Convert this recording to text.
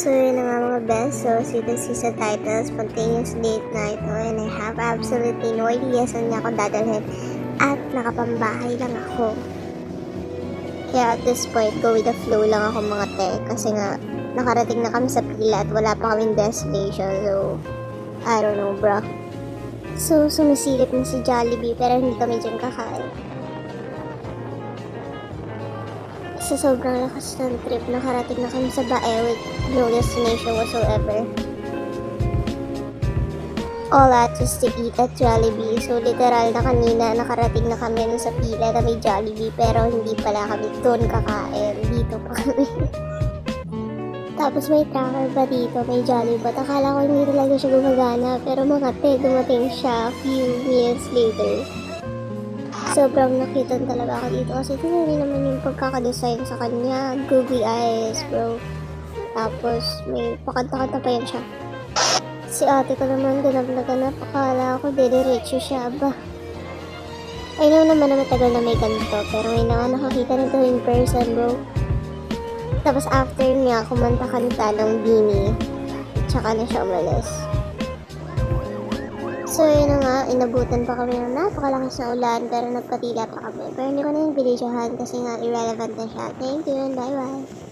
So yun na nga mga best, so as you can see sa title, spontaneous date night, and I have absolutely no idea saan niya ako dadalhin at nakapambahay lang ako. Kaya at this point, go with the flow lang ako mga te, kasi nga nakarating na kami sa pila at wala pa kaming destination, so I don't know bro. So sumisilip na si Jollibee pero hindi kami dyan kakain. Sa sobrang lakas ng trip, nakarating na kami sa Bae with no destination whatsoever. All out just to eat at Jollibee. So literal na kanina, nakarating na kami sa pila na may Jollibee pero hindi pala kami doon kakain. Dito pa kami. Tapos may tracker ba dito, may Jollibee. At akala ko hindi talaga siya gumagana pero mga te, dumating siya few minutes later. Sobrang nakitan talaga ako dito kasi tinari naman yung pagkakadesign sa kanya. Googly eyes, bro. Tapos may pakanta-kanta pa yan siya. Si ate ko naman dinaglagan na pakala ako dediretso siya ba. I know naman na matagal na may ganito pero may nakakita nito in person, bro. Tapos after niya kumanta-kanta ng Beanie, tsaka na siya umalis. So yun na nga, inabutan pa kami ng napakalakas na ulan pero nagpatila pa kami. Pero hindi ko na yung binidyohan kasi nga irrelevant na siya. Thank you and bye bye.